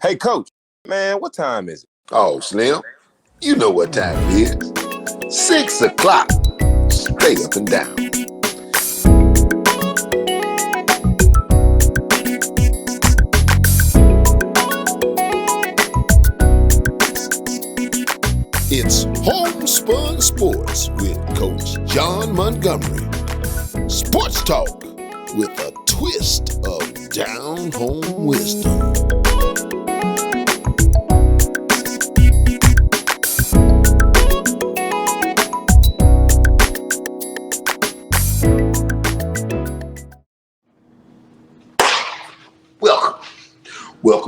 Hey, Coach, man, what time is it? Oh, Slim, you know what time it is. 6 o'clock, straight up and down. It's HomeSpun Sports with Coach John Montgomery. Sports talk with a twist of down-home wisdom.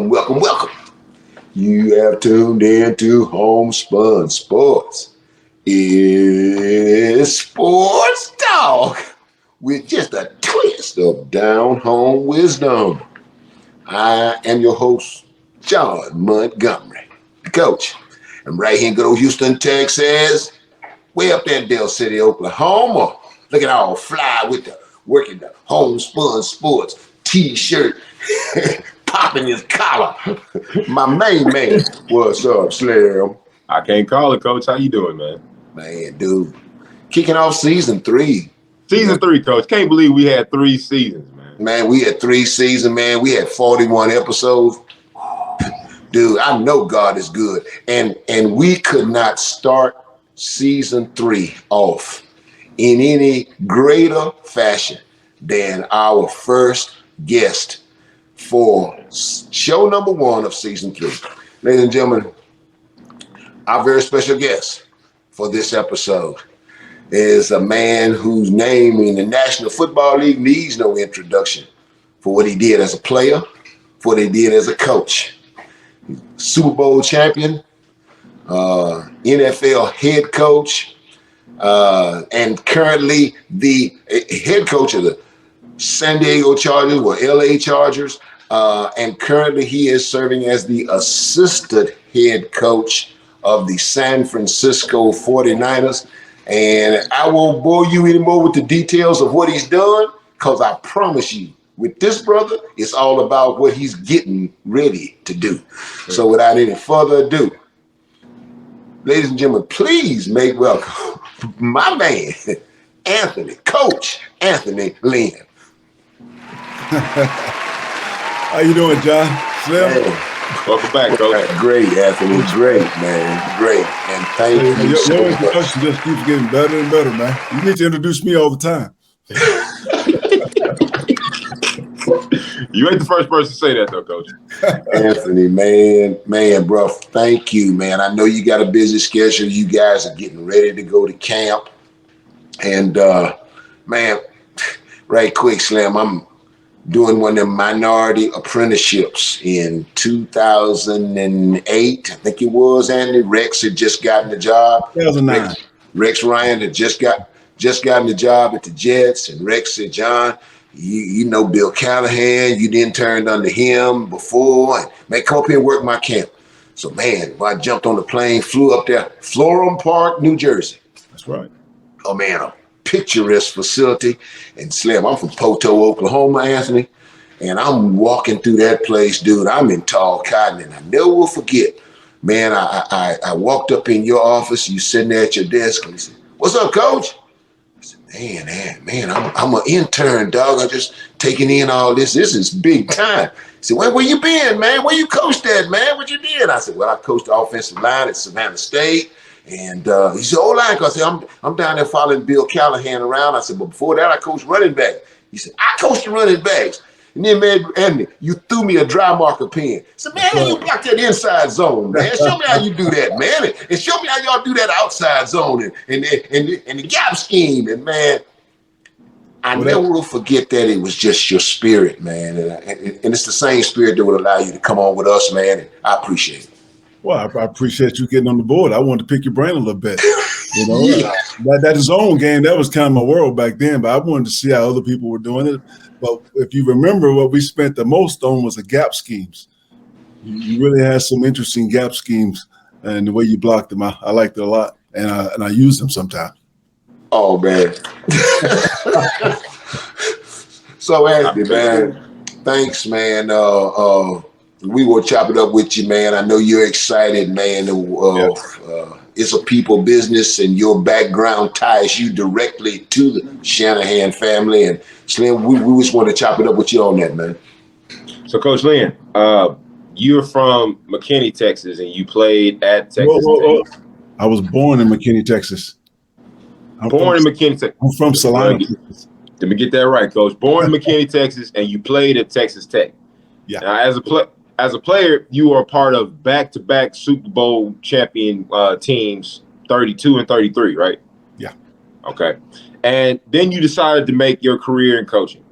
Welcome. You have tuned in to HomeSpun Sports. It's sports talk with just a twist of down-home wisdom. I am your host, John Montgomery. Coach, I'm right here in good old Houston, Texas. Way up there in Del City, Oklahoma. Looking all fly with the working the HomeSpun Sports t-shirt. Popping his collar. My main man. What's up, Slim? I can't call it, Coach. How you doing, man? Man, dude. Kicking off season 3. Season 3, Coach. Can't believe we had 3 seasons, man. Man, we had 3 seasons, man. We had 41 episodes. Dude, I know God is good. And we could not start season 3 off in any greater fashion than our first guest for show number 1 of season 3. Ladies and gentlemen, our very special guest for this episode is a man whose name in the National Football League needs no introduction for what he did as a player, for what he did as a coach. Super Bowl champion, NFL head coach, and currently the head coach of the San Diego Chargers or LA Chargers. And currently he is serving as the assistant head coach of the San Francisco 49ers. And I won't bore you anymore with the details of what he's done, because I promise you, with this brother, it's all about what he's getting ready to do. So without any further ado, ladies and gentlemen, please make welcome my man, Coach Anthony Lynn. How you doing, John? Slim? Man. Welcome back, Coach. Great, Anthony. Great, man. Great. And thank you Your so introduction just keeps getting better and better, man. You need to introduce me all the time. You ain't the first person to say that, though, Coach. Anthony, man, bro, thank you, man. I know you got a busy schedule. You guys are getting ready to go to camp. And, man, right quick, Slim, I'm doing one of them minority apprenticeships in 2008. I think it was, Andy. Rex had just gotten the job. 2009. Rex Ryan had just gotten the job at the Jets. And Rex said, John, you know Bill Callahan. You didn't turn under him before. And, man, come up here and work my camp. So, man, I jumped on the plane, flew up there, Florham Park, New Jersey. That's right. Oh, man, a picturesque facility. And Slim, I'm from Poto, Oklahoma, Anthony. And I'm walking through that place, dude. I'm in tall cotton, and I never will forget. Man, I walked up in your office. You sitting there at your desk, and he said, "What's up, Coach?" I said, man, I'm an intern, dog. I'm just taking in all this. This is big time. He said, where you been, man? Where you coached at, man? What you did? I said, well, I coached the offensive line at Savannah State. And he said, O-line. I said, I'm down there following Bill Callahan around. I said, but before that, I coached running back. He said, I coached the running backs. And then, man, Anthony, you threw me a dry marker pen. I said, man, how you block that inside zone, man? Show me how you do that, man. And show me how y'all do that outside zone and the gap scheme. And, man, I never will forget that it was just your spirit, man. And it's the same spirit that would allow you to come on with us, man. And I appreciate it. Well, I appreciate you getting on the board. I wanted to pick your brain a little bit. You know, that zone game, that was kind of my world back then, but I wanted to see how other people were doing it. But if you remember, what we spent the most on was the gap schemes. You really had some interesting gap schemes, and the way you blocked them, I liked it a lot, and I used them sometimes. Oh, man. So, Anthony, man, thanks, man. We will chop it up with you, man. I know you're excited, man. It's a people business, and your background ties you directly to the Shanahan family. And Slim, we just want to chop it up with you on that, man. So, Coach Lynn, you're from McKinney, Texas, and you played at Texas Whoa. Tech. I was born in McKinney, Texas. Born in McKinney, Texas. I'm from Salina, Texas. Let me get that right, Coach. Born in McKinney, Texas, and you played at Texas Tech. Yeah. Now, as a player, you are part of back-to-back Super Bowl champion teams, 32 and 33, right? Yeah. Okay. And then you decided to make your career in coaching.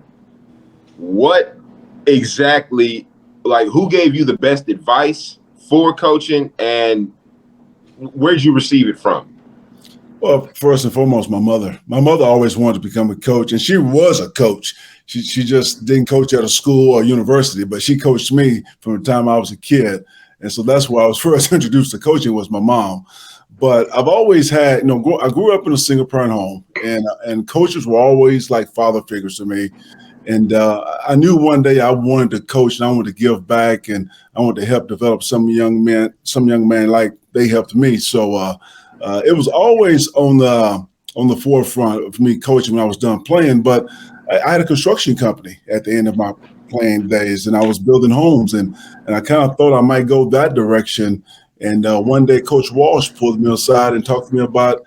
What exactly, like, who gave you the best advice for coaching, and where'd you receive it from? Well, first and foremost, my mother. My mother always wanted to become a coach, and she was a coach. She just didn't coach at a school or university, but she coached me from the time I was a kid. And so that's why I was first introduced to coaching was my mom. But I've always had, I grew up in a single parent home, and coaches were always like father figures to me. And I knew one day I wanted to coach, and I wanted to give back, and I wanted to help develop some young men like they helped me. So it was always on the forefront of me coaching when I was done playing. But I had a construction company at the end of my playing days, and I was building homes, and I kind of thought I might go that direction. And one day, Coach Walsh pulled me aside and talked to me about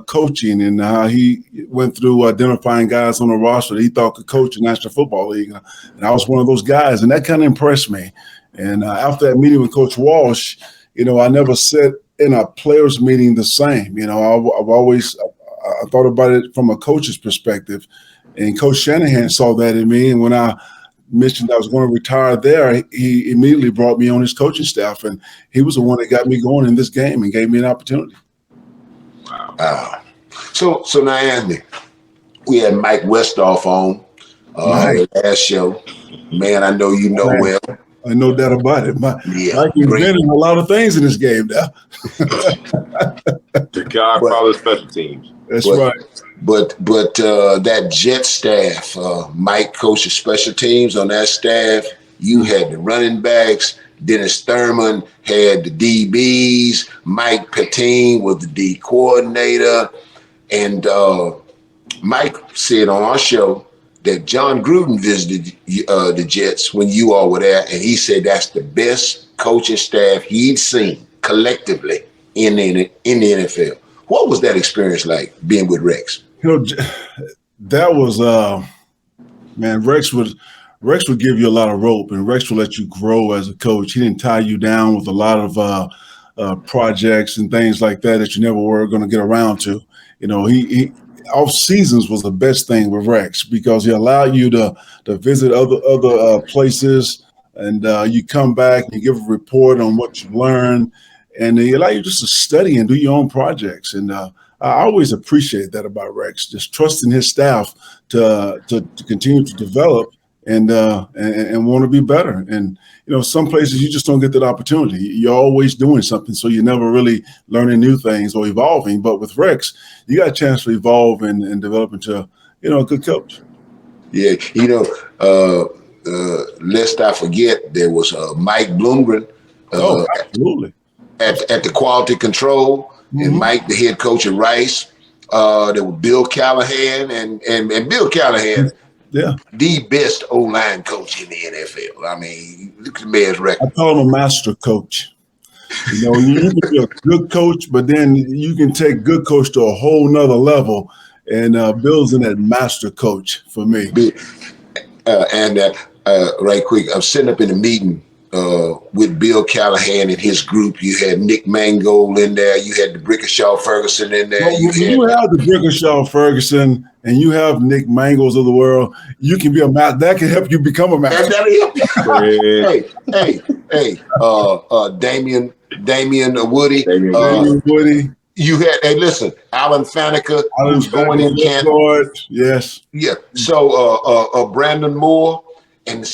coaching and how he went through identifying guys on the roster that he thought could coach the National Football League. And I was one of those guys, and that kind of impressed me. And after that meeting with Coach Walsh, I never sat in a players meeting the same. I've always I thought about it from a coach's perspective. And Coach Shanahan saw that in me. And when I mentioned I was going to retire there, he immediately brought me on his coaching staff. And he was the one that got me going in this game and gave me an opportunity. Wow. So now, Anthony, we had Mike Westhoff on last show. Man, I know you know well. I know that about it. Mike great. A lot of things in this game now. The Godfather special teams. That's right. But that Jet staff, Mike coaches special teams on that staff. You had the running backs. Dennis Thurman had the DBs. Mike Pettine was the D coordinator. And Mike said on our show that John Gruden visited the Jets when you all were there, and he said that's the best coaching staff he'd seen collectively in the NFL. What was that experience like being with Rex? That was man. Rex would give you a lot of rope, and Rex would let you grow as a coach. He didn't tie you down with a lot of projects and things like that you never were going to get around to. He off seasons was the best thing with Rex because he allowed you to visit other places, and you come back and you give a report on what you learned, and he allowed you just to study and do your own projects. And I always appreciate that about Rex, just trusting his staff to continue to develop and want to be better. And some places you just don't get that opportunity. You're always doing something, so you're never really learning new things or evolving. But with Rex, you got a chance to evolve and develop into a good coach. Yeah, lest I forget, there was Mike Bloomgren. Absolutely. At the quality control, and Mike, the head coach at Rice. There was Bill Callahan, and Bill Callahan. Yeah, the best O-line coach in the NFL. I mean, look at the man's record. I call him a master coach. You can be a good coach, but then you can take good coach to a whole nother level. And Bill's in that master coach for me. Right quick, I'm sitting up in a meeting with Bill Callahan and his group. You had Nick Mangold in there. You had the Brickashaw Ferguson in there. Well, you have the Brickashaw Ferguson and you have Nick Mangles of the world. You can be a master. That can help you become a master. Damian Woody. Woody. You had, listen, Alan Faneca, who's going in camp. Yes. Yeah. So Brandon Moore. And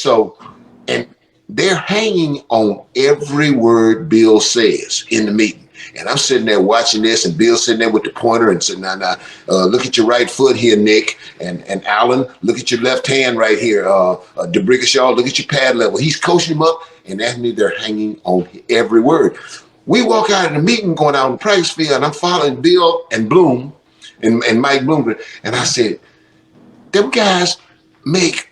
they're hanging on every word Bill says in the meeting. And I'm sitting there watching this, and Bill's sitting there with the pointer and saying, now, look at your right foot here, Nick. And Alan, look at your left hand right here. DeBrickashaw, look at your pad level. He's coaching him up, And Anthony, they're hanging on every word. We walk out of the meeting going out on the practice field, and I'm following Bill and Bloom and Mike Bloomgren. And I said, them guys make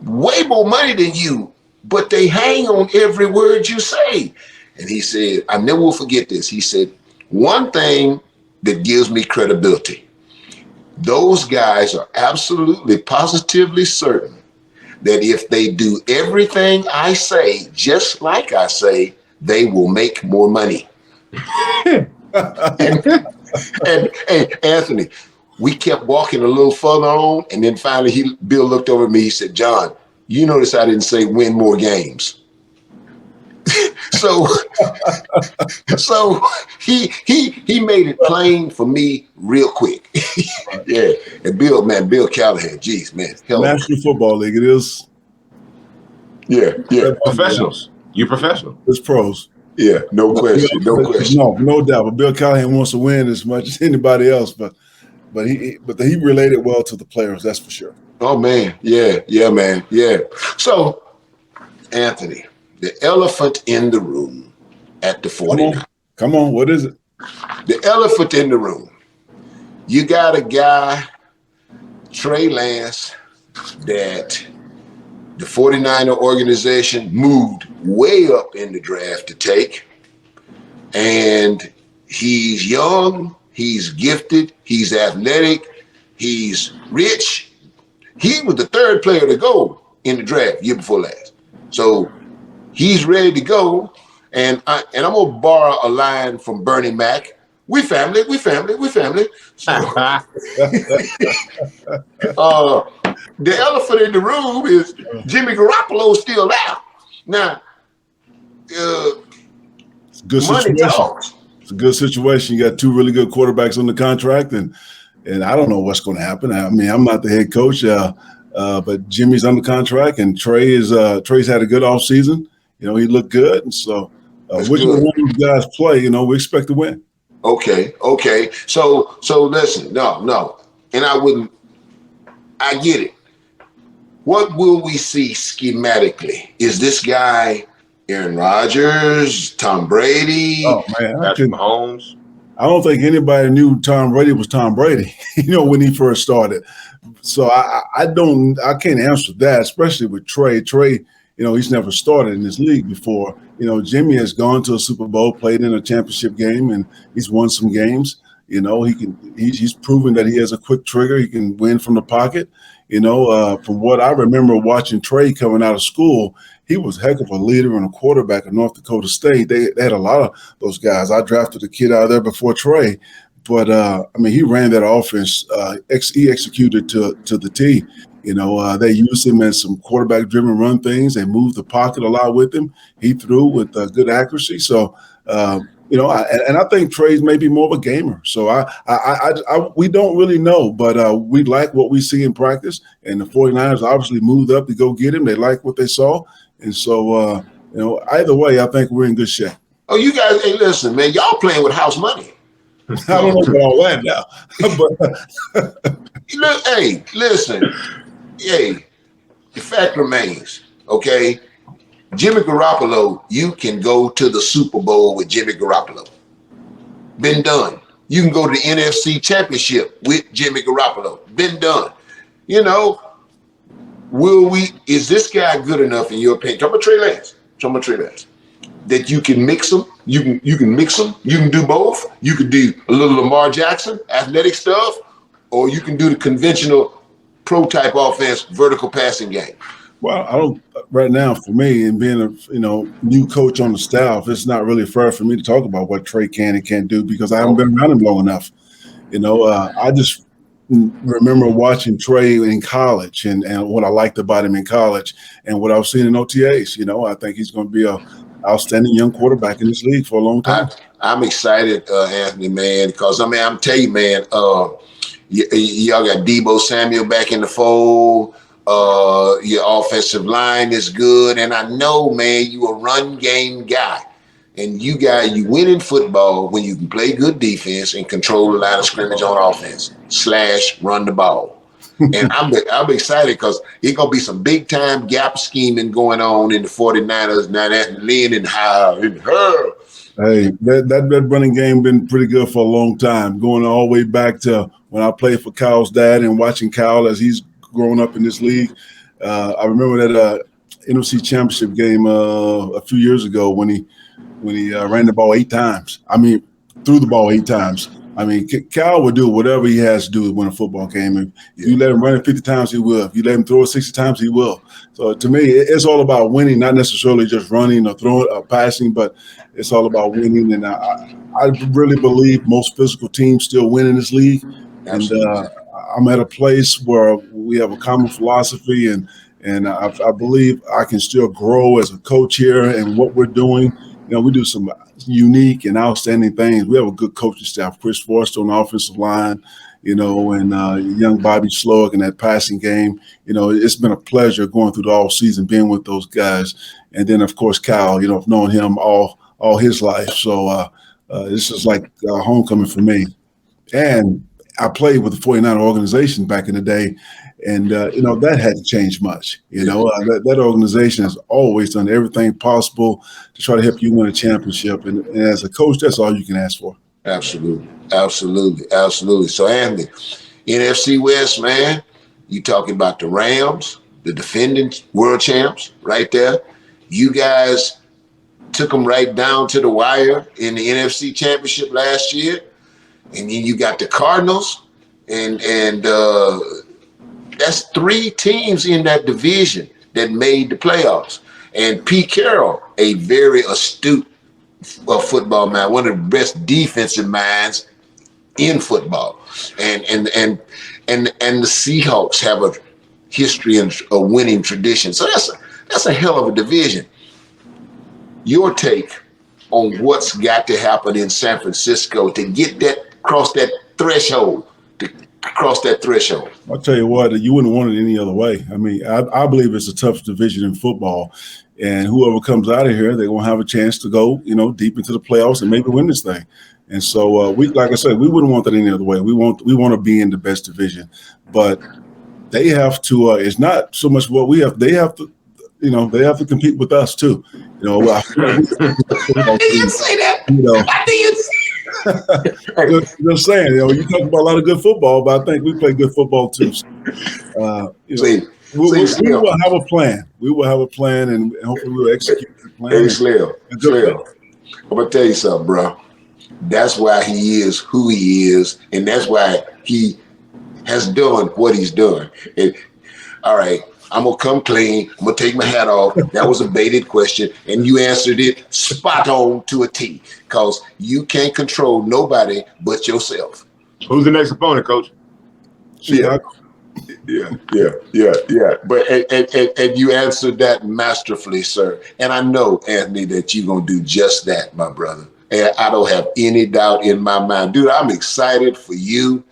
way more money than you, but they hang on every word you say. And he said, I never will forget this. He said, one thing that gives me credibility, those guys are absolutely, positively certain that if they do everything I say, just like I say, they will make more money. and Anthony, we kept walking a little further on, and then finally Bill looked over at me, he said, John, you notice I didn't say win more games. so he made it plain for me real quick. Yeah. And Bill Callahan, geez, man. National Football League, it is. Yeah. Professionals. You're professional. It's pros. Yeah, no question. No doubt. But Bill Callahan wants to win as much as anybody else, but he related well to the players, that's for sure. Oh man, yeah, man, yeah. So, Anthony, the elephant in the room at the 49. Come on, what is it? The elephant in the room. You got a guy, Trey Lance, that the 49er organization moved way up in the draft to take. And he's young, he's gifted, he's athletic, he's rich. He was the third player to go in the draft year before last. So he's ready to go. And I'm gonna borrow a line from Bernie Mac. We family. So, the elephant in the room is Jimmy Garoppolo's still out. Now, it's a good money situation. talks. It's a good situation. You got two really good quarterbacks on the contract, and I don't know what's going to happen. I mean, I'm not the head coach, but Jimmy's under contract, and Trey's had a good offseason. You know, he looked good, and so whichever one of these guys play, you know, we expect to win. Okay. So listen, no, and I get it. What will we see schematically? Is this guy Aaron Rodgers, Tom Brady? Oh man, Patrick Mahomes. I don't think anybody knew Tom Brady was Tom Brady, you know, when he first started. So I can't answer that, especially with Trey. Trey, you know, he's never started in this league before. You know, Jimmy has gone to a Super Bowl, played in a championship game, and he's won some games. You know, he's proven that he has a quick trigger. He can win from the pocket. You know, from what I remember watching Trey coming out of school, he was a heck of a leader and a quarterback at North Dakota State. They had a lot of those guys. I drafted a kid out of there before Trey, but I mean, he ran that offense. He executed to the T. You know, they used him as some quarterback-driven run things. They moved the pocket a lot with him. He threw with good accuracy. So, you know, I think Trey's maybe more of a gamer. So we don't really know, but we like what we see in practice. And the 49ers obviously moved up to go get him. They like what they saw. And so, you know, either way, I think we're in good shape. Oh, you guys, hey, listen, man, y'all playing with house money. I don't know about all that now. But hey, listen. Hey, the fact remains, okay? Jimmy Garoppolo, you can go to the Super Bowl with Jimmy Garoppolo. Been done. You can go to the NFC Championship with Jimmy Garoppolo. Been done. You know, is this guy good enough in your opinion? Talk about Trey Lance. That you can mix them. You can mix them. You can do both. You can do a little Lamar Jackson, athletic stuff, or you can do the conventional pro-type offense, vertical passing game. Well, I don't right now for me, and being a new coach on the staff, it's not really fair for me to talk about what Trey can and can't do because I haven't been around him long enough. You know, I just remember watching Trey in college and what I liked about him in college and what I've seen in OTAs. You know, I think he's going to be an outstanding young quarterback in this league for a long time. I'm excited, Anthony, man, because I'm telling you, man. Y'all got Deebo Samuel back in the fold. Your offensive line is good. And I know, man, you a run game guy. And you win in football when you can play good defense and control the line of scrimmage on offense / run the ball. And I'm excited because it's gonna be some big time gap scheming going on in the 49ers now that Lynn and her. Hey, that running game been pretty good for a long time, going all the way back to when I played for Kyle's dad and watching Kyle as he's grown up in this league. I remember that NFC Championship game a few years ago when he ran the ball 8 times. I mean, threw the ball 8 times. I mean, Kyle would do whatever he has to do to win a football game. If you let him run it 50 times, he will. If you let him throw it 60 times, he will. So to me, it's all about winning, not necessarily just running or throwing or passing, but it's all about winning. And I really believe most physical teams still win in this league. Absolutely. And I'm at a place where we have a common philosophy, and I believe I can still grow as a coach here and what we're doing. You know, we do some unique and outstanding things. We have a good coaching staff, Chris Forrester on the offensive line, you know, and young Bobby Slowick in that passing game. You know, it's been a pleasure going through the all season, being with those guys. And then, of course, Kyle, you know, I've known him all his life. So this is like homecoming for me. And I played with the 49er organization back in the day. And, you know, that hadn't changed much. You know, that organization has always done everything possible to try to help you win a championship. And as a coach, that's all you can ask for. Absolutely. So, Anthony, NFC West, man, you talking about the Rams, the defending world champs right there. You guys took them right down to the wire in the NFC Championship last year. And then you got the Cardinals and that's 3 teams in that division that made the playoffs. And Pete Carroll, a very astute football man, one of the best defensive minds in football. And the Seahawks have a history and a winning tradition. So that's a hell of a division. Your take on what's got to happen in San Francisco to get that cross that threshold. I'll tell you what, you wouldn't want it any other way. I mean, I believe it's the toughest division in football, and whoever comes out of here, they're going to have a chance to go, you know, deep into the playoffs and maybe win this thing. And so we, like I said, we wouldn't want that any other way. We want to be in the best division, but they have to. It's not so much what we have. They have to. You know, they have to compete with us too. You know, I didn't say that. You know, I didn't say just saying, you know, you talk about a lot of good football, but I think we play good football too. So, you know, we will have a plan. We will have a plan, and hopefully we'll execute the plan. Hey, Slim, I'm gonna tell you something, bro. That's why he is who he is, and that's why he has done what he's done. And, all right, I'm gonna come clean. I'm gonna take my hat off. That was a baited question, and you answered it spot on to a T. Cause you can't control nobody but yourself. Who's the next opponent, Coach? Yeah. But and you answered that masterfully, sir. And I know, Anthony, that you're gonna do just that, my brother. And I don't have any doubt in my mind, dude. I'm excited for you,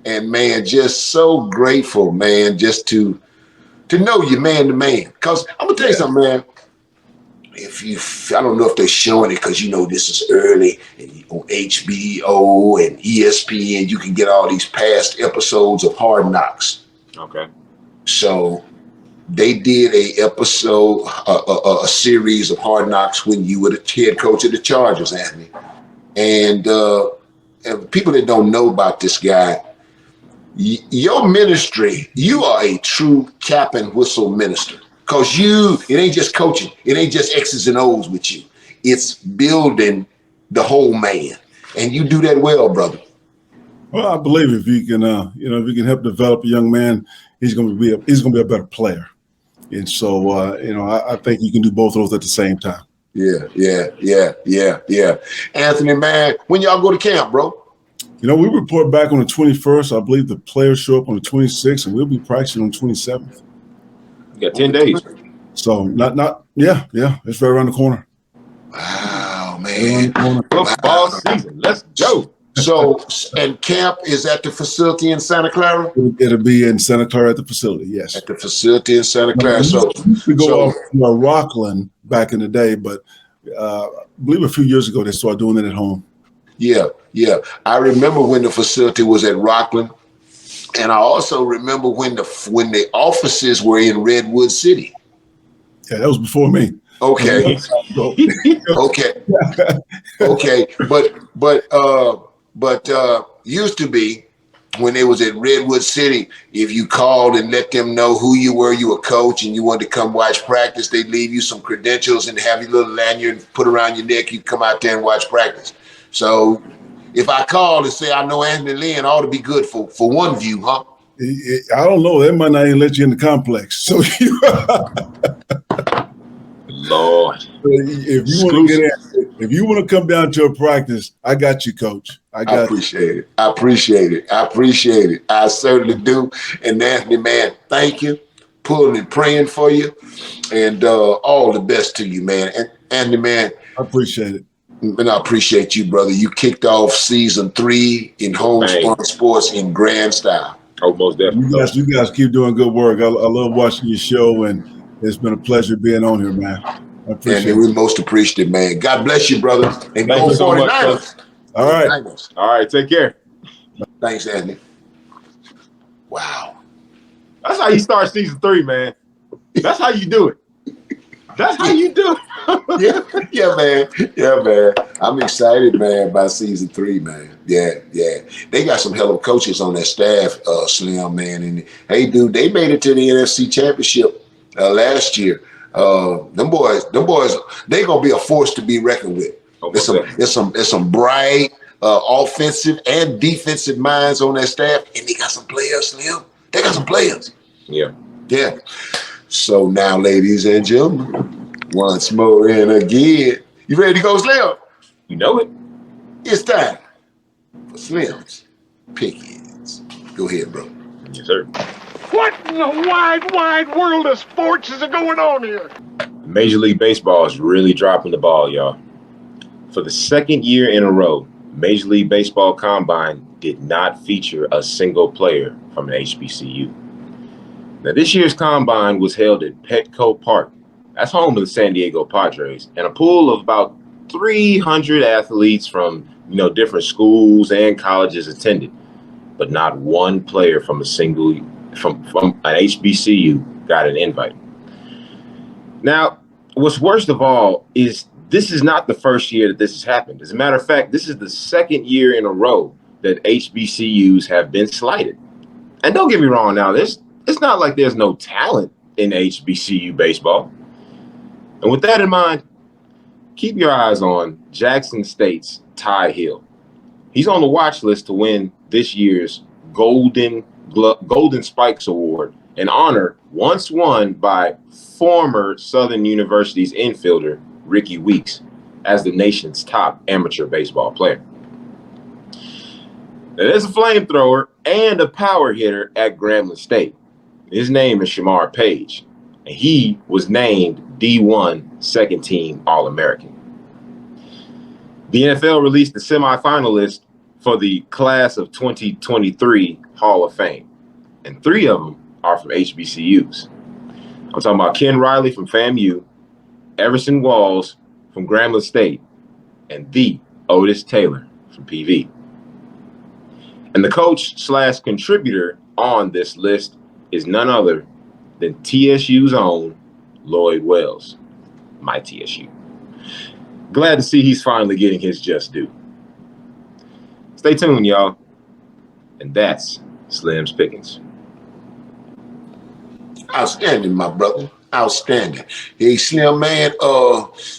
and man, just so grateful, man, just to know you man to man. Because I'm gonna tell you something, man. I don't know if they're showing it because you know this is early and on HBO and ESPN, you can get all these past episodes of Hard Knocks. Okay. So they did a series of Hard Knocks when you were the head coach of the Chargers, Anthony. And people that don't know about this guy, your ministry, you are a true cap and whistle minister. Because it ain't just coaching. It ain't just X's and O's with you. It's building the whole man. And you do that well, brother. Well, I believe if you can, if you can help develop a young man, he's going to be a better player. And so, I think you can do both of those at the same time. Yeah. Anthony, man, when y'all go to camp, bro? You know, we report back on the 21st. I believe the players show up on the 26th, and we'll be practicing on the 27th. You got 10 days. So yeah. It's right around the corner. Wow, man. Football season. Let's go. So, and camp is at the facility in Santa Clara? It'll be in Santa Clara at the facility, yes. At the facility in Santa Clara. We go off Rockland back in the day, but I believe a few years ago they started doing it at home. Yeah. I remember when the facility was at Rockland. And I also remember when the offices were in Redwood City. Yeah, that was before me. Okay. Okay. Okay. But used to be when they was at Redwood City, if you called and let them know who you were a coach and you wanted to come watch practice, they'd leave you some credentials and have your little lanyard put around your neck. You'd come out there and watch practice. So if I call and say I know Anthony Lynn, ought to be good for one view, huh? I don't know. They might not even let you in the complex. So Lord, if you want to get in, if you want to come down to a practice, I got you, coach. I appreciate it. I appreciate it. I appreciate it. I certainly do. And Anthony, man, thank you. Pulling and praying for you. And all the best to you, man. And Anthony, man, I appreciate it. And I appreciate you, brother. You kicked off season 3 in HomeSpun Sports in grand style. Oh, most definitely. You guys keep doing good work. I love watching your show, and it's been a pleasure being on here, man. I appreciate it. And we're most appreciative, man. God bless you, brother. And Thank you so much, brother. All right. All right, take care. Thanks, Anthony. Wow. That's how you start season 3, man. That's how you do it. That's how you do it. Yeah, man. Yeah, man. I'm excited, man, about season 3, man. Yeah. They got some hell of coaches on their staff, Slim, man. And hey, dude, they made it to the NFC Championship last year. Them boys, they gonna be a force to be reckoned with. There's some bright offensive and defensive minds on their staff, and they got some players, Slim. They got some players. Yeah. So now, ladies and gentlemen, once more and again, you ready to go, Slim? You know it. It's time for Slim's Pickings. Go ahead, bro. Yes, sir. What in the wide world of sports is going on here? Major League Baseball is really dropping the ball, y'all. For the second year in a row, Major League Baseball Combine did not feature a single player from an HBCU. Now, this year's Combine was held at Petco Park. That's home of the San Diego Padres, and a pool of about 300 athletes from different schools and colleges attended, but not one player from an HBCU got an invite. Now, what's worst of all is this is not the first year that this has happened. As a matter of fact, this is the second year in a row that HBCUs have been slighted. And don't get me wrong now, it's not like there's no talent in HBCU baseball. And with that in mind, keep your eyes on Jackson State's Ty Hill. He's on the watch list to win this year's Golden Spikes Award, an honor once won by former Southern University's infielder Ricky Weeks as the nation's top amateur baseball player. Now, there's a flamethrower and a power hitter at Grambling State. His name is Shamar Page, and he was named D1 second team All-American. The NFL released the semifinalists for the class of 2023 Hall of Fame, and 3 of them are from HBCUs. I'm talking about Ken Riley from FAMU, Everson Walls from Grambling State, and the Otis Taylor from PV. And the coach/contributor on this list is none other than TSU's own Lloyd Wells, my TSU. Glad to see he's finally getting his just due. Stay tuned, y'all. And that's Slim's Pickings. Outstanding, my brother. Outstanding. Hey, Slim, man,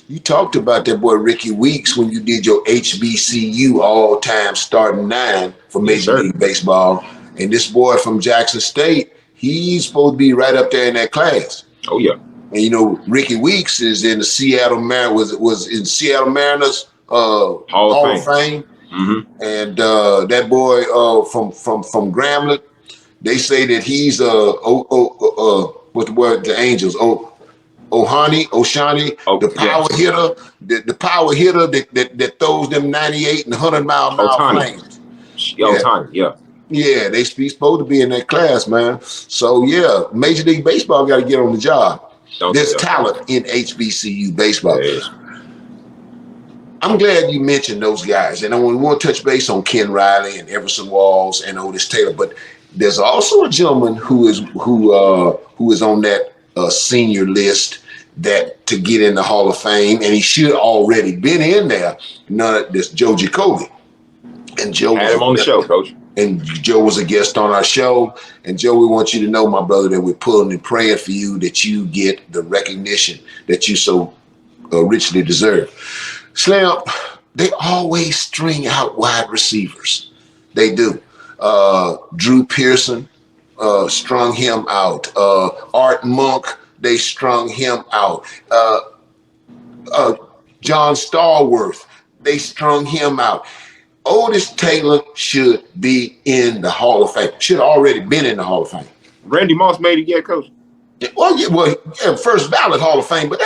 you talked about that boy Ricky Weeks when you did your HBCU all-time starting 9 for Major League Baseball. And this boy from Jackson State, he's supposed to be right up there in that class. Oh, yeah. And, Ricky Weeks is in the Seattle Mariners, was in Seattle Mariners Hall of Fame. Mm-hmm. And that boy from Grambling, they say that he's what's the word? The Angels. Oshani, the power hitter, the power hitter that throws them 98 and 100-mile flames. Ohtani, yeah. Yeah, he's supposed to be in that class, man. So yeah, Major League Baseball got to get on the job. There's talent in HBCU baseball. I'm glad you mentioned those guys, and I want to touch base on Ken Riley and Everson Walls and Otis Taylor. But There's also a gentleman who is on that senior list that to get in the Hall of Fame, and he should already been in there. This Joe Jacoby, and Joe had him on the show, Coach. And Joe was a guest on our show. And Joe, we want you to know, my brother, that we're pulling and praying for you that you get the recognition that you so richly deserve. Slim, they always string out wide receivers. They do. Drew Pearson strung him out. Art Monk, they strung him out. John Stallworth, they strung him out. Otis Taylor should be in the Hall of Fame. Should have already been in the Hall of Fame. Randy Moss made it yet, Coach? Well, first ballot Hall of Fame, but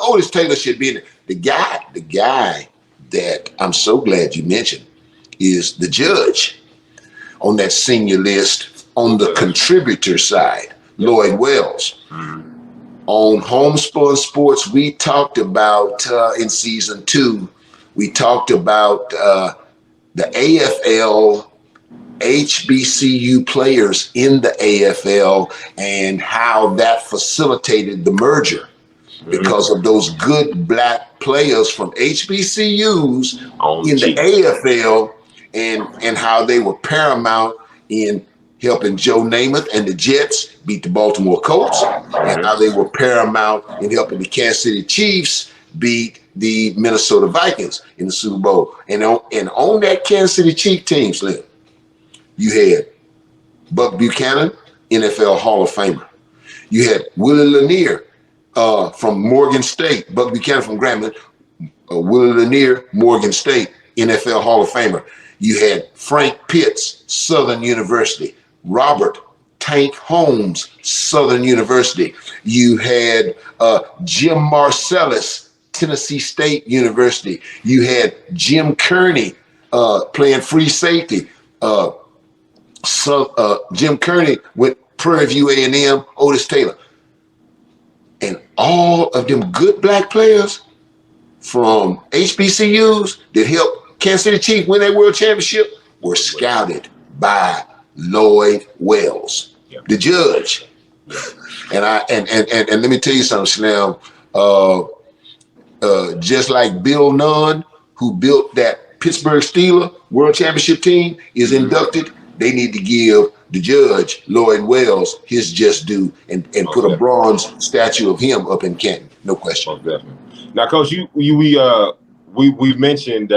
Otis Taylor should be in it. The guy that I'm so glad you mentioned is the judge on that senior list on the contributor side, Lloyd Wells. On Homespun Sports, we talked about in season 2, we talked about the AFL HBCU players in the AFL and how that facilitated the merger because of those good black players from HBCUs in the AFL and how they were paramount in helping Joe Namath and the Jets beat the Baltimore Colts, and how they were paramount in helping the Kansas City Chiefs beat the Minnesota Vikings in the Super Bowl. And on that Kansas City Chiefs team, Slim, you had Buck Buchanan, NFL Hall of Famer. You had Willie Lanier from Morgan State, Buck Buchanan from Grambling, Willie Lanier, Morgan State, NFL Hall of Famer. You had Frank Pitts, Southern University. Robert Tank Holmes, Southern University. You had Jim Marcellus, Tennessee State University. You had Jim Kearney playing free safety. Jim Kearney with Prairie View A&M, Otis Taylor. And all of them good black players from HBCUs that helped Kansas City Chiefs win that world championship were scouted by Lloyd Wells, the judge. And let me tell you something, Slim. Just like Bill Nunn, who built that Pittsburgh Steelers World Championship team, is inducted, they need to give the judge, Lloyd Wells, his just due and put a bronze statue of him up in Canton. No question. Now, Coach, we've mentioned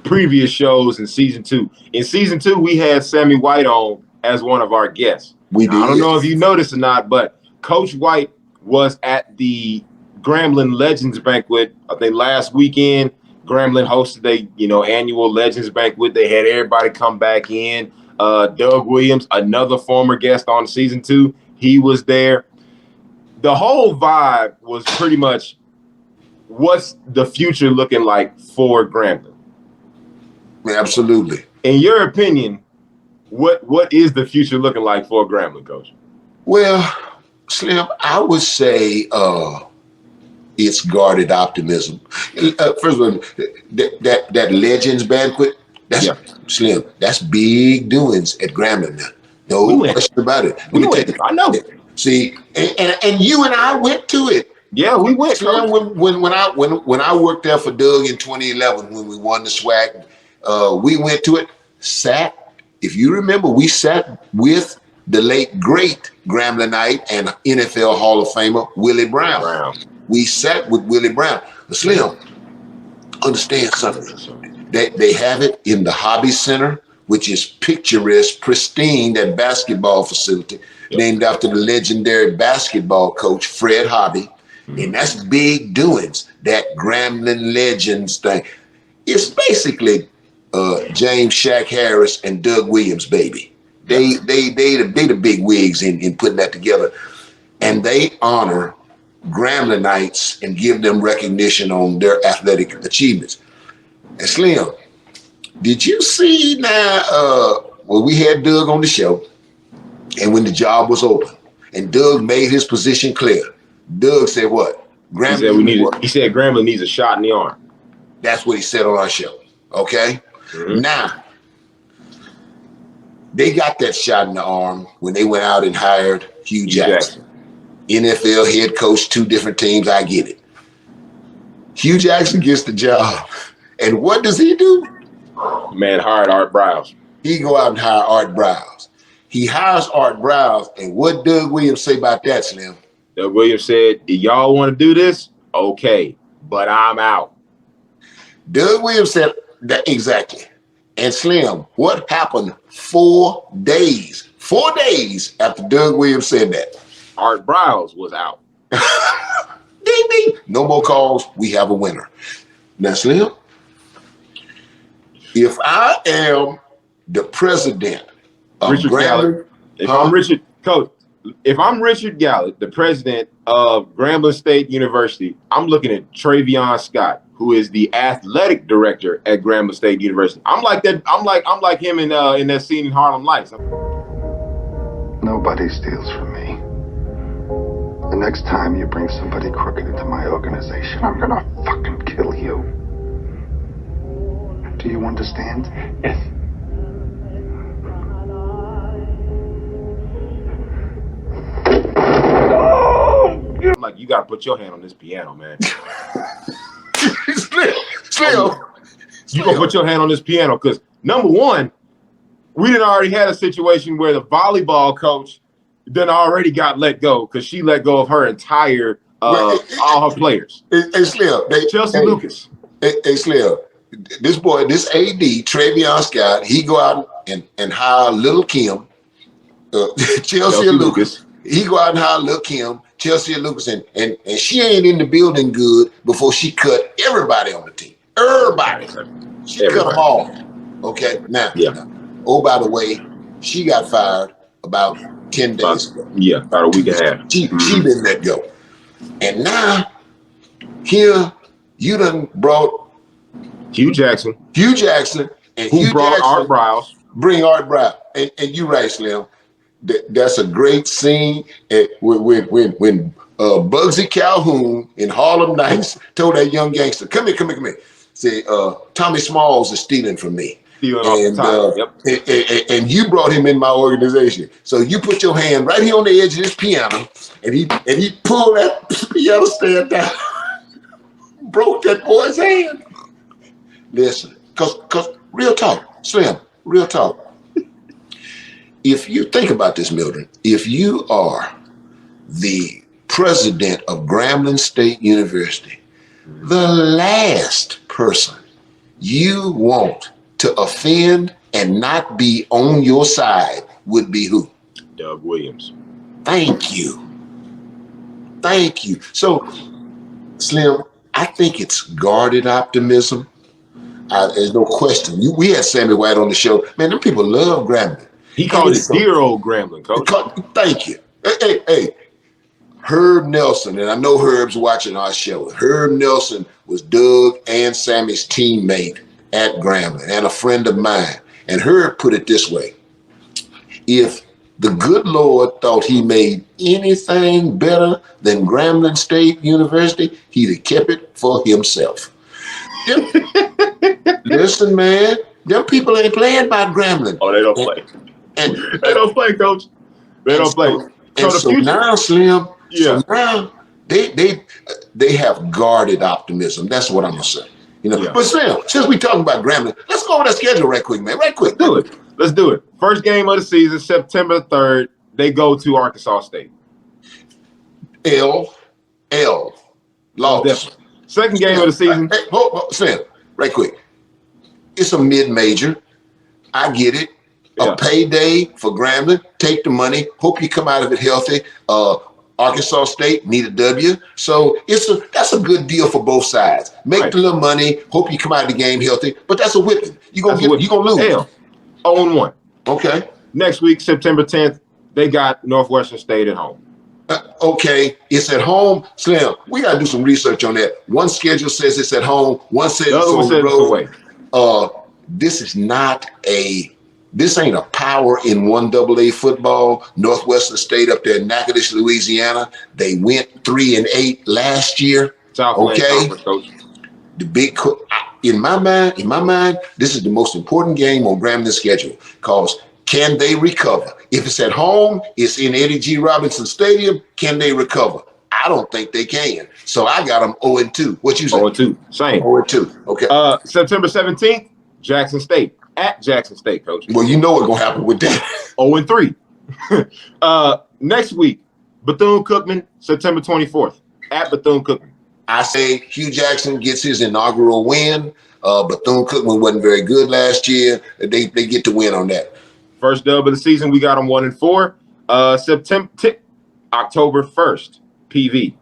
previous shows in season 2. In season 2, we had Sammy White on as one of our guests. We did. I don't know if you noticed or not, but Coach White was at the Grambling Legends Banquet, I think last weekend. Grambling hosted a annual Legends Banquet. They had everybody come back in. Doug Williams, another former guest on season 2, he was there. The whole vibe was pretty much, what's the future looking like for Grambling? Absolutely. In your opinion, what is the future looking like for Grambling, Coach? Well, Slim, I would say it's guarded optimism. First of all, that Legends Banquet, that's Slim. That's big doings at Grambling now. No question about it. I know. See, and you and I went to it. Yeah, we went. Slim, when I worked there for Doug in 2011, when we won the SWAC, we went to it. If you remember, we sat with the late great Gramblingite and NFL Hall of Famer Willie Brown. We sat with Willie Brown. But Slim, understand something. They have it in the Hobby Center, which is picturesque, pristine, that basketball facility, named after the legendary basketball coach, Fred Hobby. And that's big doings, that Grambling Legends thing. It's basically James Shaq Harris and Doug Williams, baby. They the big wigs in putting that together. And they honor Gramblingites and give them recognition on their athletic achievements. And Slim, did you see now, we had Doug on the show, and when the job was open, and Doug made his position clear, Doug said what? He said Grambling needs a shot in the arm. That's what he said on our show, okay? Mm-hmm. Now, They got that shot in the arm when they went out and hired Hugh Jackson. NFL head coach, 2 different teams. I get it. Hugh Jackson gets the job. And what does he do? Man, hired Art Browse. He go out and hire Art Browse. He hires Art Browse. And what Doug Williams say about that, Slim? Doug Williams said, y'all want to do this? Okay, but I'm out. Doug Williams said that exactly. And Slim, what happened 4 days? 4 days after Doug Williams said that. Art Browse was out. Ding, ding. No more calls. We have a winner. Now, Slim, if I am the president of Richard Gallant, if I'm Richard Gallant, the president of Grambling State University, I'm looking at Travion Scott, who is the athletic director at Grambling State University. I'm like that. I'm like him in that scene in Harlem Lights. Nobody steals from me. The next time you bring somebody crooked into my organization, I'm gonna fucking kill you. Do you understand? Yes. I'm like, you gotta put your hand on this piano, man. Slim. You gonna put your hand on this piano because number one, we done already had a situation where the volleyball coach then already got let go because she let go of her entire all her players. Hey, Slim. Chelsea Lucas. Hey, Slim. This boy, this AD, Travion Scott, he go out and hire Little Kim, Chelsea Lucas. He go out and hire Little Kim, Chelsea Lucas, and she ain't in the building good before she cut everybody on the team. Everybody. She cut them all. Okay, now, oh, by the way, she got fired about 10 days ago. Yeah, about a week and a half. She didn't let go. And now, here, you done brought Hugh Jackson, and who brought Art Browse. Bring Art Browse. And you right, Slim. That's a great scene when Bugsy Calhoun in Harlem Nights told that young gangster, come here. Say, Tommy Smalls is stealing from me. And you brought him in my organization. So you put your hand right here on the edge of this piano, and he pulled that piano stand down, broke that boy's hand. Listen, cause real talk, Slim, real talk. If you think about this, Mildred, if you are the president of Grambling State University, the last person you want to offend and not be on your side would be who? Doug Williams. Thank you. So, Slim, I think it's guarded optimism. There's no question. We had Sammy White on the show. Man, them people love Grambling. He called it dear old Grambling, coach. Thank you. Hey. Herb Nelson, and I know Herb's watching our show. Herb Nelson was Doug and Sammy's teammate at Grambling and a friend of mine. And Herb put it this way. If the good Lord thought he made anything better than Grambling State University, he'd have kept it for himself. Listen, man, them people ain't playing by Grambling. Oh, they don't play. And they don't play, coach. They don't play. So now, Slim, so now they have guarded optimism. That's what I'm gonna say. But Slim, since we talking about Grambling, let's go over that schedule right quick, man. Right quick. Let's do it. First game of the season, September 3rd. They go to Arkansas State. Lost. Second game of the season. Slim, right quick. It's a mid-major. I get it. A payday for Grambling. Take the money. Hope you come out of it healthy. Arkansas State need a W. So that's a good deal for both sides. Make the little money. Hope you come out of the game healthy. But that's a whipping. You're gonna lose. 0-1. Okay. Next week, September 10th, they got Northwestern State at home. Okay, it's at home. Slim, we gotta do some research on that. One schedule says it's at home. One says it's on the road. This ain't a power in 1AA football. Northwestern State up there in Natchitoches, Louisiana. They went 3-8 last year. Okay. The big in my mind, this is the most important game on Grambling's schedule because Can they recover? If it's at home, it's in Eddie G. Robinson Stadium. Can they recover? I don't think they can. So I got them 0-2. What you say? 0-2. Same. 0-2. Okay. September 17th, Jackson State. At Jackson State, Coach. Well, you know what's going to happen with that. 0-3. Next week, Bethune-Cookman, September 24th. At Bethune-Cookman. I say Hugh Jackson gets his inaugural win. Bethune-Cookman wasn't very good last year. They get to win on that. First dub of the season, we got them 1-4. October 1st, PV.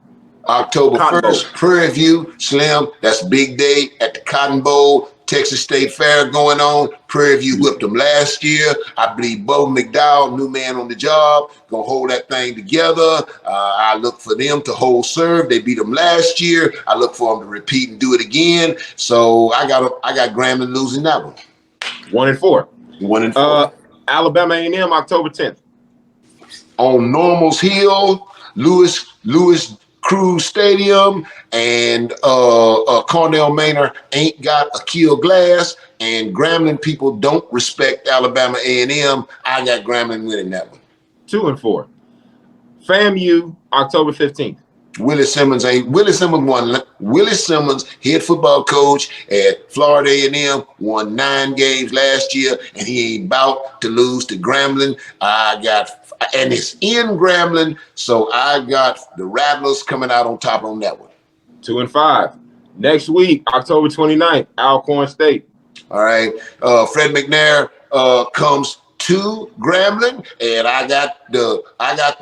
October Cotton 1st, Prairie View, Slim. That's big day at the Cotton Bowl. Texas State Fair going on. Prairie View whipped them last year. I believe Bo McDowell, new man on the job, gonna hold that thing together. I look for them to hold serve. They beat them last year. I look for them to repeat and do it again. So I got Grambling losing that one. 1-4. 1-4. Alabama A&M, October 10th. On Normal's Hill, Lewis Cruz Stadium, and Cornell Manor ain't got a kill glass, and Grambling people don't respect Alabama A&M. I got Grambling winning that one. 2-4. FAMU, October 15th. Willie Simmons, head football coach at Florida A&M, won 9 games last year, and he ain't about to lose to Grambling. And it's in Grambling, so I got the Rattlers coming out on top on that one. 2-5. Next week, October 29th, Alcorn State. All right, Fred McNair comes to Grambling, and I got the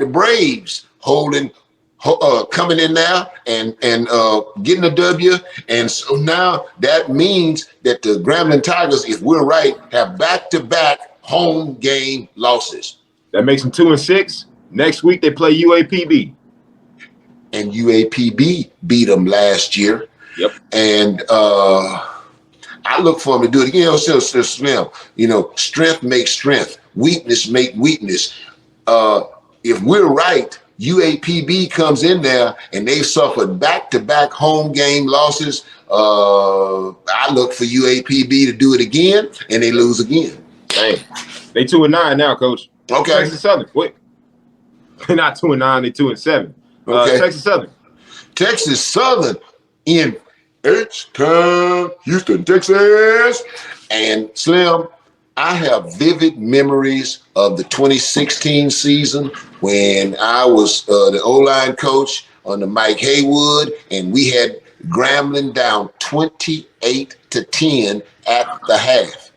Braves coming in there and getting a W. And so now that means that the Grambling Tigers, if we're right, have back-to-back home game losses. That makes them 2-6. Next week, they play UAPB. And UAPB beat them last year. Yep. And I look for them to do it again. Slim, strength makes strength. Weakness make weakness. If we're right, UAPB comes in there and they've suffered back-to-back home game losses. I look for UAPB to do it again, and they lose again. Dang. They 2-9 now, Coach. Okay. Texas Southern. Wait. They're not 2-9, they're 2-7. Okay. Texas Southern. Texas Southern in H-Town, Houston, Texas. And Slim, I have vivid memories of the 2016 season when I was the O-line coach under Mike Haywood, and we had Grambling down 28-10 at the half.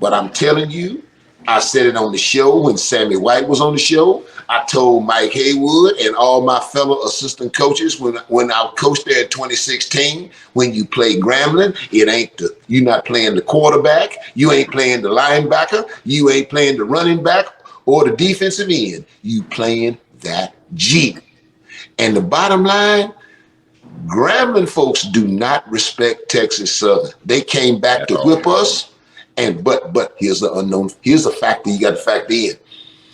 But I'm telling you, I said it on the show when Sammy White was on the show. I told Mike Haywood and all my fellow assistant coaches when I coached there in 2016, when you play Grambling, you're not playing the quarterback, you ain't playing the linebacker, you ain't playing the running back or the defensive end. You playing that G. And the bottom line, Grambling folks do not respect Texas Southern. They came back to whip us. But here's the unknown. Here's a factor you got to factor in.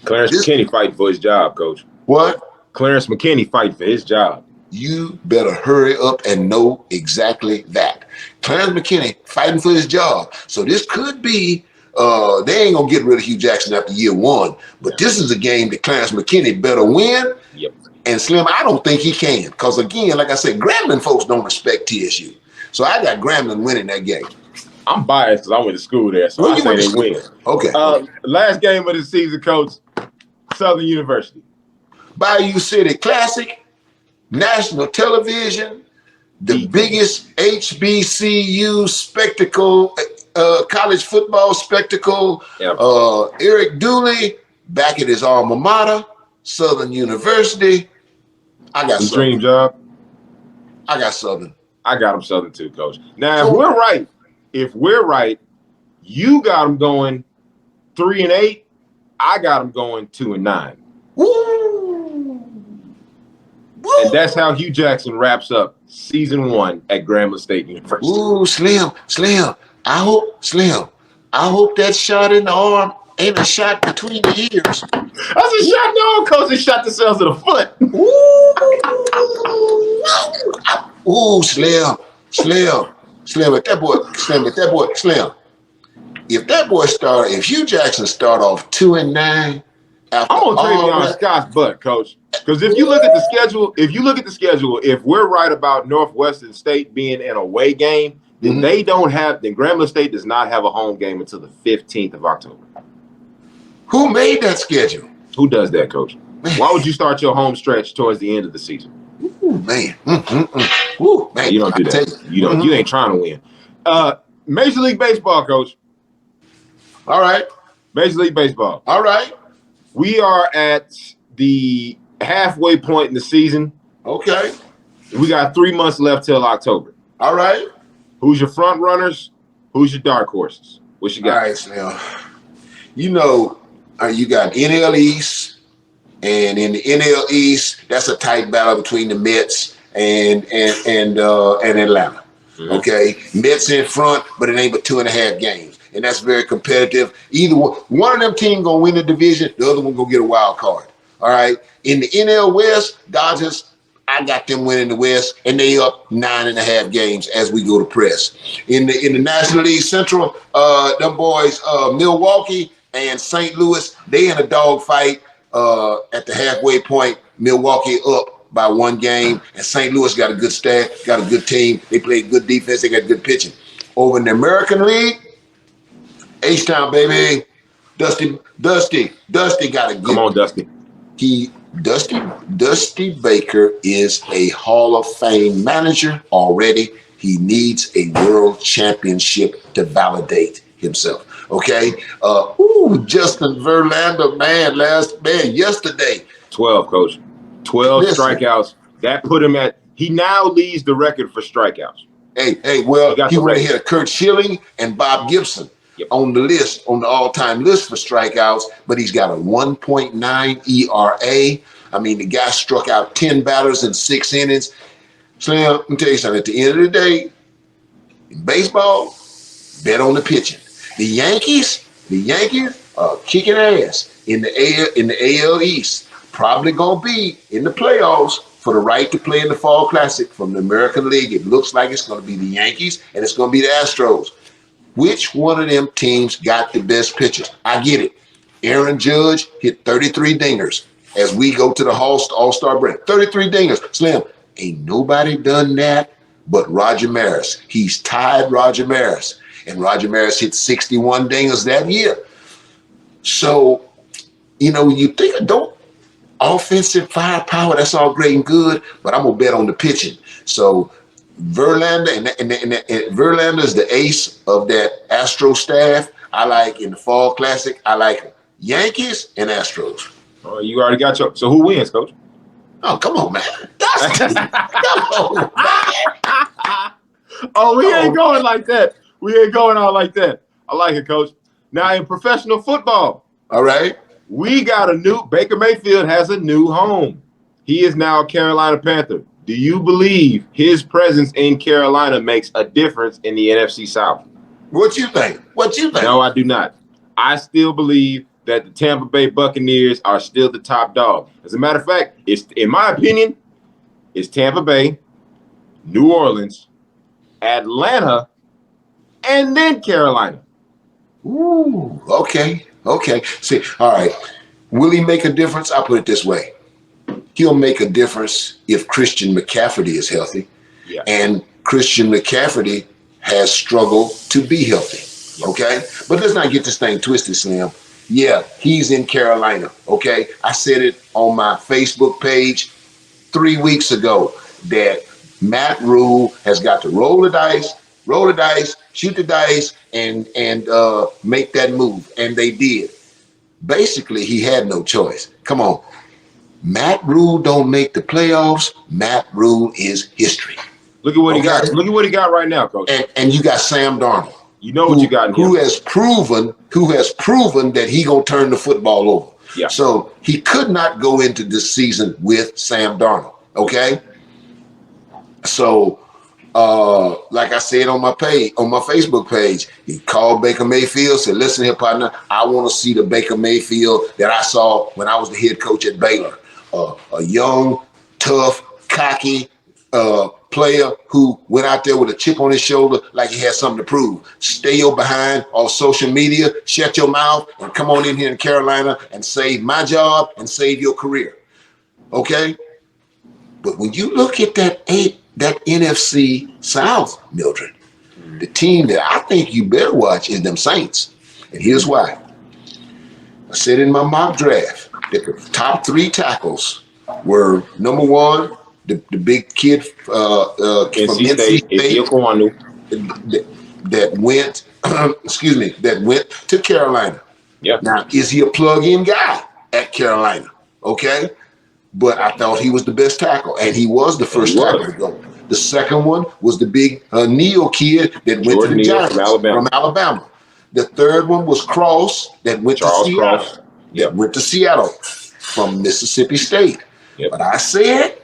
Clarence McKinney fighting for his job, Coach. What? Clarence McKinney fighting for his job. You better hurry up and know exactly that. Clarence McKinney fighting for his job. So this could be, they ain't going to get rid of Hugh Jackson after year 1. But this is a game that Clarence McKinney better win. Yep. And Slim, I don't think he can. Because again, like I said, Grambling folks don't respect TSU. So I got Grambling winning that game. I'm biased because I went to school there, so I say they win. Okay. Last game of the season, Coach, Southern University. Bayou City Classic, national television, the biggest HBCU spectacle, college football spectacle. Yep. Eric Dooley back at his alma mater, Southern University. I got Southern. Dream job. I got Southern. I got them Southern too, Coach. Now, if we're right, you got them going 3-8. I got them going 2-9. Woo! And that's how Hugh Jackson wraps up season 1 at Grambling State University. Ooh, Slim. I hope that shot in the arm ain't a shot between the ears. That's a shot in the arm, Coach. They shot themselves in the foot. Ooh, Slim. Slim, at that boy, Slim. if Hugh Jackson start off 2-9, I'm gonna Travion Scott's butt, coach. Because if you look at the schedule, if we're right about Northwestern State being an away game, then then Grambling State does not have a home game until the 15th of October. Who made that schedule? Who does that, coach? Man. Why would you start your home stretch towards the end of the season? Ooh, man. Ooh, man. You don't do that. You ain't trying to win. Major League Baseball, coach. All right. Major League Baseball. All right. We are at the halfway point in the season. Okay. We got 3 months left till October. All right. Who's your front runners? Who's your dark horses? What you got? All right, Slim. You know, you got NL East, and in the NL East, that's a tight battle between the Mets and Atlanta. Okay, Mets in front, but it ain't but 2.5 games, and that's very competitive. Either one of them teams gonna win the division, the other one gonna get a wild card. All right, in the NL West, Dodgers, I got them winning the West, and they up 9.5 games as we go to press. In the National League Central, them boys, Milwaukee and St. Louis, they in a dogfight at the halfway point. Milwaukee up by 1 game, and St. Louis got a good staff, got a good team. They play good defense. They got good pitching. Over in the American League, H-Town, baby, Dusty got a good. Come on, Dusty. Dusty Baker is a Hall of Fame manager already. He needs a world championship to validate himself. Okay. Justin Verlander, yesterday. 12, coach. 12 Listen. Strikeouts. That put him at. He now leads the record for strikeouts. He went ahead of Kurt Schilling and Bob Gibson. Yep. On the all-time list for strikeouts, but he's got a 1.9 ERA. I mean, the guy struck out 10 batters in 6 innings. Slim, let me tell you something. At the end of the day, in baseball, bet on the pitching. The Yankees are kicking ass in the AL East. Probably gonna be in the playoffs for the right to play in the Fall Classic from the American League. It looks like it's gonna be the Yankees and it's gonna be the Astros. Which one of them teams got the best pitchers? I get it. Aaron Judge hit 33 dingers as we go to the All-Star break. 33 dingers. Slim, ain't nobody done that but Roger Maris. He's tied Roger Maris. And Roger Maris hit 61 dingers that year. So, you think offensive firepower, that's all great and good, but I'm going to bet on the pitching. So, Verlander and Verlander is the ace of that Astro staff. I like in the Fall Classic. I like Yankees and Astros. Oh, you already got your. So who wins, coach? Oh, come on, man! Come on, man! Oh, we ain't going like that. We ain't going out like that. I like it, coach. Now in professional football, all right, we got Baker Mayfield has a new home. He is now a Carolina Panther. Do you believe his presence in Carolina makes a difference in the NFC South? What you think? No, I do not. I still believe that the Tampa Bay Buccaneers are still the top dog. As a matter of fact, in my opinion, it's Tampa Bay, New Orleans, Atlanta, and then Carolina. Ooh, okay. See, all right. Will he make a difference? I'll put it this way. He'll make a difference if Christian McCaffrey is healthy. Yeah. And Christian McCaffrey has struggled to be healthy. Yeah. Okay? But let's not get this thing twisted, Slim. Yeah, he's in Carolina. Okay? I said it on my Facebook page 3 weeks ago that Matt Rule has got to roll the dice, shoot the dice, and make that move. And they did. Basically, he had no choice. Come on. Matt Rule don't make the playoffs. Matt Rule is history. Look at what he got. Look at what he got right now, coach. And you got Sam Darnold. You know what you got in him. Who has proven that he gonna turn the football over. Yeah. So he could not go into this season with Sam Darnold. Okay. So like I said on my Facebook page, he called Baker Mayfield, said, listen here, partner, I want to see the Baker Mayfield that I saw when I was the head coach at Baylor. A young, tough, cocky, player who went out there with a chip on his shoulder like he had something to prove. Stay your behind on social media, shut your mouth, and come on in here in Carolina and save my job and save your career. Okay? But when you look at that NFC South, Mildred, the team that I think you better watch is them Saints. And here's why. I said in my mock draft that the top 3 tackles were, number 1, the big kid from NC State that went, that went to Carolina. Yeah. Now, is he a plug-in guy at Carolina? Okay. But I thought he was the best tackle, and he was the first tackle to go. The second one was the big Neal kid that went to the Giants from Alabama. The third one was Cross that went to Seattle. Went to Seattle from Mississippi State. Yep. But I said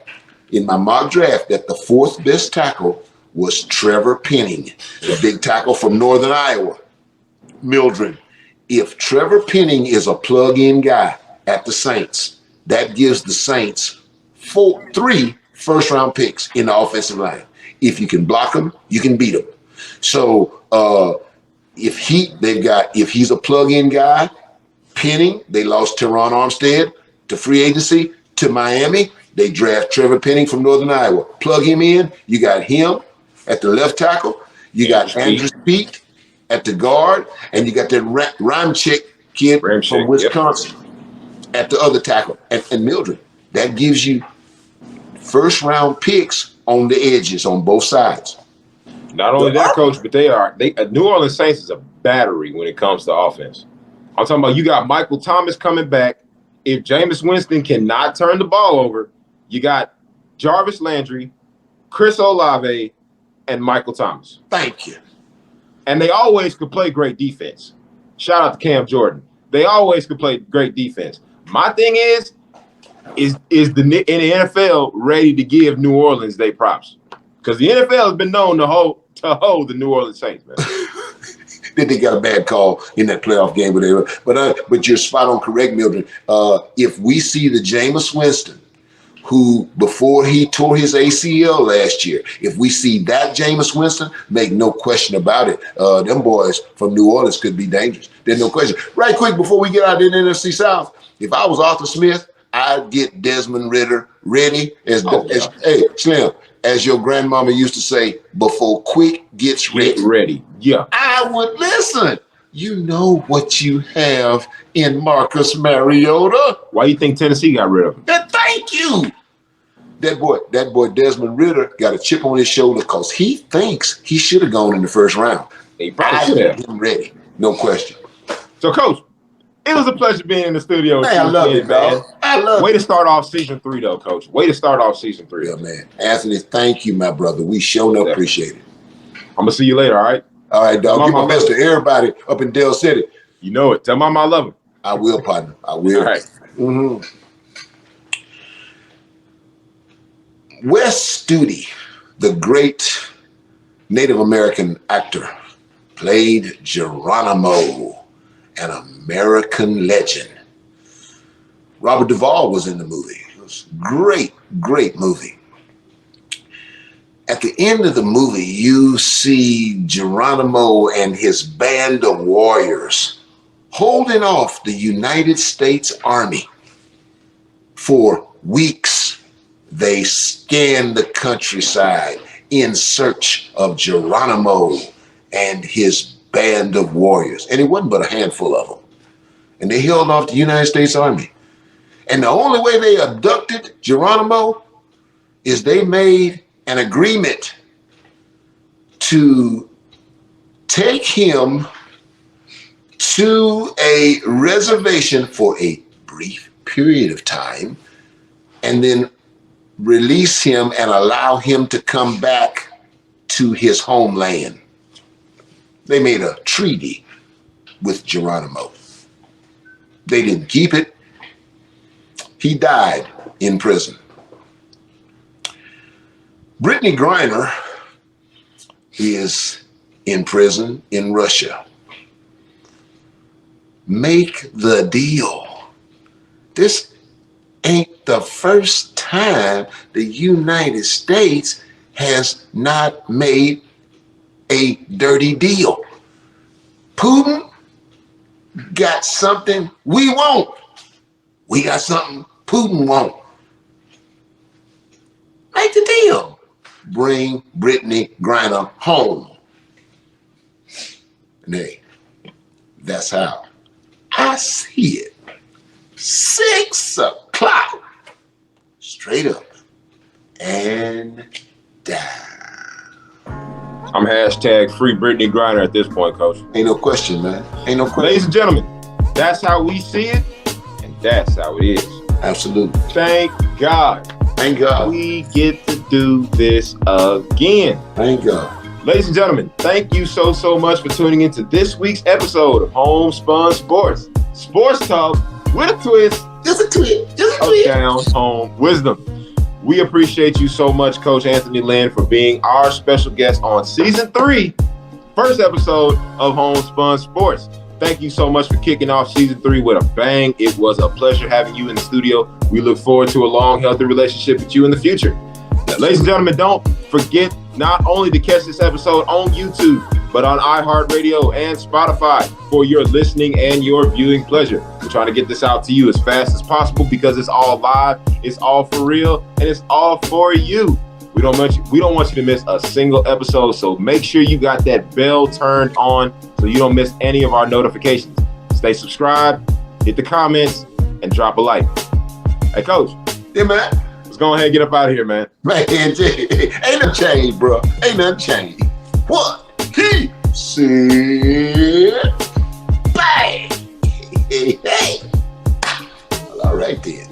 in my mock draft that the 4th best tackle was Trevor Penning, the big tackle from Northern Iowa. Mildred, if Trevor Penning is a plug-in guy at the Saints, that gives the Saints 3 first-round picks in the offensive line. If you can block them, you can beat them. So if he's a plug-in guy, Penning, they lost Teron Armstead to free agency to Miami. They draft Trevor Penning from Northern Iowa. Plug him in. You got him at the left tackle. You got Andrew Speak at the guard, and you got that Ramczyk kid from Wisconsin at the other tackle. And Mildred, that gives you first-round picks on the edges on both sides. Not only that, Coach, but New Orleans Saints is a battery when it comes to offense. I'm talking about you got Michael Thomas coming back. If Jameis Winston cannot turn the ball over, you got Jarvis Landry, Chris Olave, and Michael Thomas. Thank you. And they always could play great defense. Shout out to Cam Jordan. They always could play great defense. My thing is the in the NFL ready to give New Orleans their props? Because the NFL has been known to hold the New Orleans Saints, man. Then they got a bad call in that playoff game, but you're spot on correct, Mildred. If we see the Jameis Winston, who before he tore his ACL last year, if we see that Jameis Winston, make no question about it, them boys from New Orleans could be dangerous. There's no question. Right quick, before we get out in the NFC South, if I was Arthur Smith, I'd get Desmond Ridder ready hey, Slim, as your grandmama used to say, before Quick gets ready. Get ready. Yeah. I would listen. You know what you have in Marcus Mariota. Why you think Tennessee got rid of him? Thank you. That boy Desmond Ridder got a chip on his shoulder because he thinks he should have gone in the first round. He probably should have. Him ready, no question. So, Coach, it was a pleasure being in the studio. Man, I love it, man. Way to start off season 3, though, Coach. Way to start off season 3. Yeah, man. Anthony, thank you, my brother. We sure enough appreciate it. I'm gonna see you later. All right. All right, dog. Give my best to everybody up in Dell City. You know it. Tell Mama I love her. I will, partner. I will. All right. Mm-hmm. Wes Studi, the great Native American actor, played Geronimo, an American legend. Robert Duvall was in the movie. It was a great, great movie. At the end of the movie, you see Geronimo and his band of warriors holding off the United States Army for weeks. They scanned the countryside in search of Geronimo and his band of warriors. And it wasn't but a handful of them. And they held off the United States Army. And the only way they abducted Geronimo is they made an agreement to take him to a reservation for a brief period of time and then release him and allow him to come back to his homeland. They made a treaty with Geronimo. They didn't keep it. He died in prison. Brittany Griner is in prison in Russia. Make the deal. This ain't the first time time the United States has not made a dirty deal. Putin got something we want. We got something Putin won't. Make the deal. Bring Brittany Griner home. And hey, that's how I see it. 6 o'clock. Straight up and down. I'm hashtag free Brittany Griner at this point, Coach. Ain't no question, man. Ain't no question. Ladies and gentlemen, that's how we see it, and that's how it is. Absolutely. Thank God. Thank God. We get to do this again. Thank God. Ladies and gentlemen, thank you so much for tuning into this week's episode of Homespun Sports. Sports talk with a twist. Just a twist. Just a of twist. Down home wisdom. We appreciate you so much, Coach Anthony Lynn, for being our special guest on season 3, first episode of Homespun Sports. Thank you so much for kicking off season 3 with a bang. It was a pleasure having you in the studio. We look forward to a long, healthy relationship with you in the future. Ladies and gentlemen, don't forget not only to catch this episode on YouTube, but on iHeartRadio and Spotify for your listening and your viewing pleasure. We're trying to get this out to you as fast as possible because it's all live, it's all for real, and it's all for you. We don't want you to miss a single episode, so make sure you got that bell turned on so you don't miss any of our notifications. Stay subscribed, hit the comments, and drop a like. Hey, Coach. Yeah, man. Let's go ahead and get up out of here, man. Man, ain't no change, bro. Ain't nothing changed. What? He said, bang. Hey. Well, all right then.